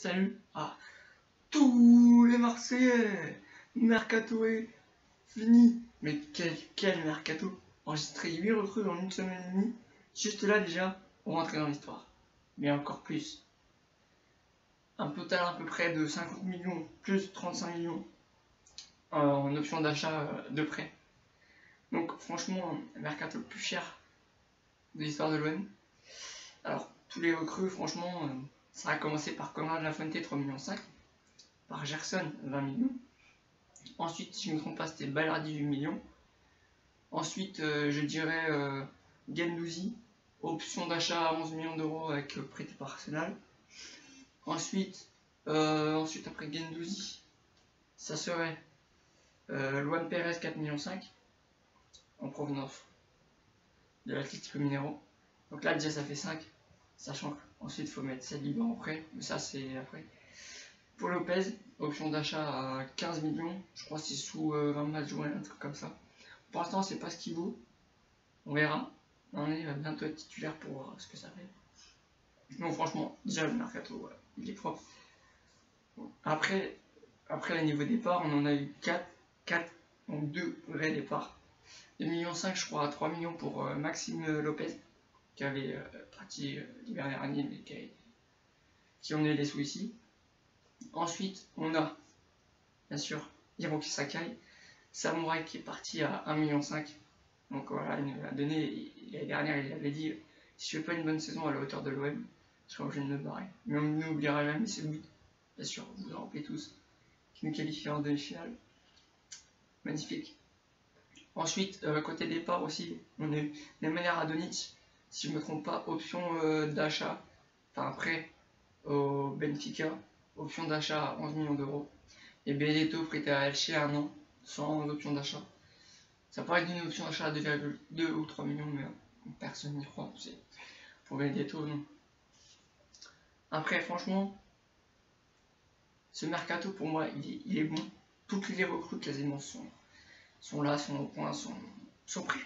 Salut à tous les Marseillais. Mercato est fini. Mais quel mercato. Enregistré 8 recrues en une semaine et demie. Juste là déjà, on rentrait dans l'histoire. Mais encore plus. Un total à peu près de 50 millions plus 35 millions en option d'achat de prêt. Donc franchement, le mercato le plus cher de l'histoire de l'OM. Alors, tous les recrues, franchement, ça a commencé par Conrad Lafuente, 3,5 millions, par Gerson, 20 millions. Ensuite, si je ne me trompe pas, c'était Balardi, 8 millions. Ensuite, je dirais Guendouzi, option d'achat à 11 millions d'euros avec prêté par Arsenal. Ensuite, après Guendouzi, ça serait Luan Pérez, 4,5 millions en provenance de l'Atlético Mineiro. Donc là, déjà, ça fait 5. Sachant qu'ensuite, il faut mettre Saliba en prêt, mais ça, c'est après. Pour Lopez, option d'achat à 15 millions, je crois que c'est sous 20 matchs joués, un truc comme ça. Pour l'instant, c'est pas ce qu'il vaut, on verra. Il va bientôt être titulaire pour voir ce que ça fait. Non, franchement, déjà le mercato, il est propre. Après les niveaux départ, on en a eu 4, donc 2 vrais départs. 2,5 millions, je crois, à 3 millions pour Maxime Lopez, qui avait parti l'hiver dernier, mais qui en est les sous ici. Ensuite, on a, bien sûr, Hiroki Sakai, Samurai qui est parti à 1,5 million. Donc voilà, il nous l'a donné. L'année dernière, il avait dit si je fais pas une bonne saison à la hauteur de l'OM, je serai obligé de me barrer. Mais on n'oubliera jamais ce but, bien sûr, vous vous en rappelez tous, qui nous qualifie en demi-finale. Magnifique. Ensuite, côté départ aussi, on a eu Nemanja Radonjic, si je ne me trompe pas, option d'achat, enfin prêt au Benfica, option d'achat à 11 millions d'euros. Et Benedetto prêté à Elche à 1 an, sans option d'achat. Ça paraît d'une option d'achat à 2,2 ou 3 millions, mais personne n'y croit. Pour Benedetto, non. Après, franchement, ce mercato, pour moi, il est bon. Toutes les recrues quasiment sont là, sont au point, sont prêts.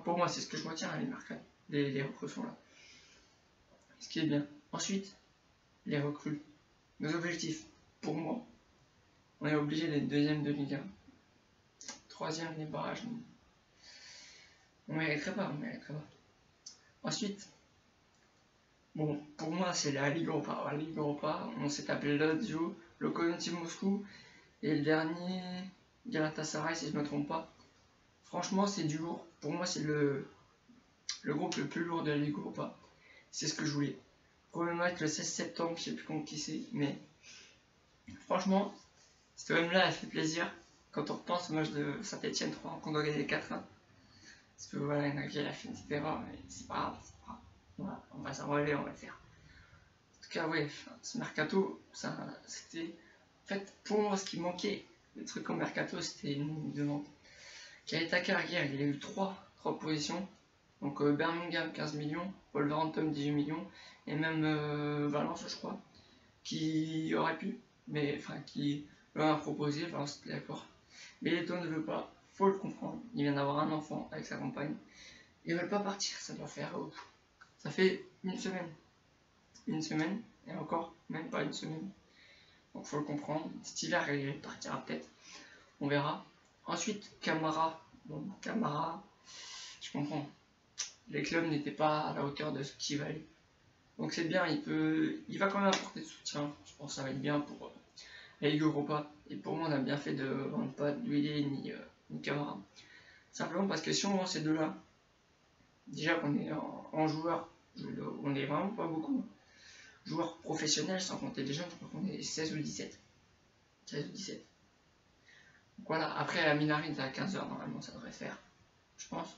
Pour moi, c'est ce que je retiens, les mercatos. Les recrues sont là. Ce qui est bien. Ensuite, les recrues. Nos objectifs, pour moi, on est obligé d'être deuxième de Ligue 1. Troisième des barrages. On mériterait pas. Ensuite, bon, pour moi, c'est la Ligue Europa. La Ligue Europa, on s'est tapé Lazio, Lokomotiv Moscou et le dernier, Galatasaray, si je ne me trompe pas. Franchement, c'est du lourd. Pour moi, c'est le groupe le plus lourd de la Ligue Europa. C'est ce que je voulais. Premier match le 16 septembre, je sais plus contre qui c'est, mais franchement, cette OM-là, elle fait plaisir. Quand on repense au match de Saint-Etienne 3, qu'on doit gagner 4-1. Parce que voilà, Nagel a fait une petite erreur, mais c'est pas grave. Voilà, on va s'en relever, on va le faire. En tout cas, ouais, ce mercato, c'était. En fait, pour moi, ce qui manquait, le truc au mercato, c'était une demande. Keita Carrière, il a eu 3 positions. Donc Birmingham 15 millions, Wolverhampton 18 millions, et même Valence, je crois, qui aurait pu, mais enfin qui l'a proposé, Valence était d'accord. Mais Leto ne veut pas, faut le comprendre, il vient d'avoir un enfant avec sa compagne. Ils veulent pas partir, ça doit faire. Ça fait une semaine, et encore, même pas une semaine. Donc faut le comprendre. Cet hiver, il partira peut-être, on verra. Ensuite, Camara. Bon, Camara, je comprends. Les clubs n'étaient pas à la hauteur de ce qu'il valait. Donc c'est bien, il va quand même apporter de soutien. Je pense que ça va être bien pour la Ligue Europa. Et pour moi, on a bien fait de vendre pas Douillet ni Camara. Simplement parce que si on vend ces deux-là, déjà qu'on est en joueurs, on est vraiment pas beaucoup. Joueurs professionnels, sans compter les jeunes, je crois qu'on est 16 ou 17. 16 ou 17. Donc voilà, après Aminarit à 15h, normalement ça devrait faire, je pense.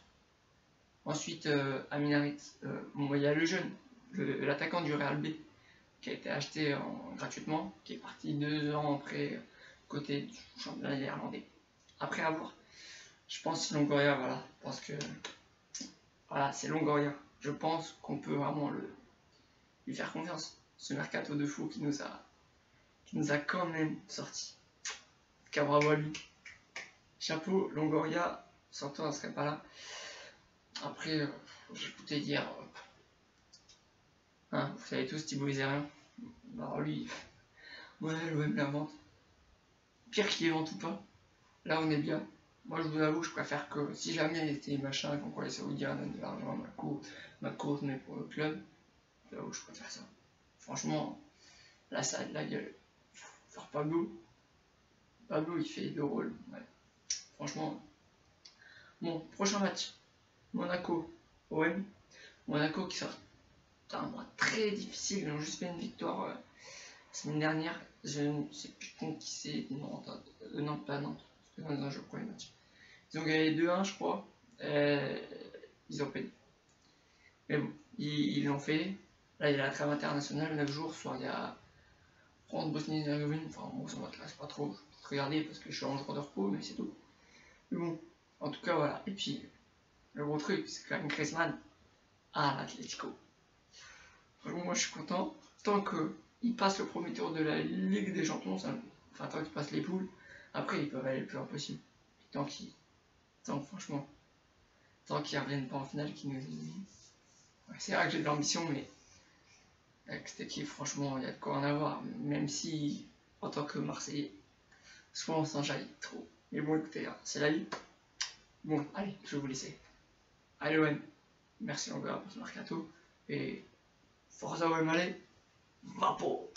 Ensuite, Aminarit, il y a le jeune, l'attaquant du Real B, qui a été acheté gratuitement, qui est parti 2 ans après, côté du championnat néerlandais. Après avoir, je pense que Longoria, voilà, parce que voilà, c'est Longoria. Je pense qu'on peut vraiment lui faire confiance. Ce mercato de fou qui nous a quand même sorti. Car bravo à lui. Chapeau, Longoria, sans toi, on ne serait pas là. Après, j'écoutais dire, vous savez tous, Thibaut Izérien. Alors lui, ouais, l'OM la vente. Pire qu'il les vente ou pas, là on est bien. Moi je vous avoue, je préfère que si jamais c'était machin, comme quoi les Saoudiens donnent de l'argent ma course, mais pour le club, là où je préfère ça. Franchement, là ça a de la gueule. Faire Pablo il fait deux rôles. Ouais. Franchement. Bon, prochain match. Monaco, OM. Monaco qui sort un mois très difficile. Ils ont juste fait une victoire la semaine dernière. Je ne sais plus contre qui c'est. Non, pas Nantes. C'était dans un jeu premier match. Ils ont gagné 2-1, je crois. Ils ont payé. Mais bon, ils l'ont fait. Là, il y a la trêve internationale, 9 jours, soit il y a France, Bosnie-Herzégovine. Enfin, bon, ça m'intéresse pas trop. Je peux regarder parce que je suis en jour de repos, mais c'est tout. Mais bon, en tout cas, voilà. Et puis, le gros truc, c'est quand même Griezmann à l'Atlético. Vraiment, moi, je suis content. Tant qu'il passe le premier tour de la Ligue des Champions, enfin, tant qu'il passe les poules, après, ils peuvent aller le plus loin possible. Franchement, tant qu'ils ne reviennent pas en finale, qu'ils nous éliminent. Ouais, c'est vrai que j'ai de l'ambition, mais avec cette équipe, franchement, il y a de quoi en avoir. Même si, en tant que Marseillais, souvent on s'enjaille trop. Mais bon, écoutez, c'est la vie. Bon, allez, je vais vous laisser. Allez, OM, merci encore pour ce mercato. Et Forza OM, allez, Vapo!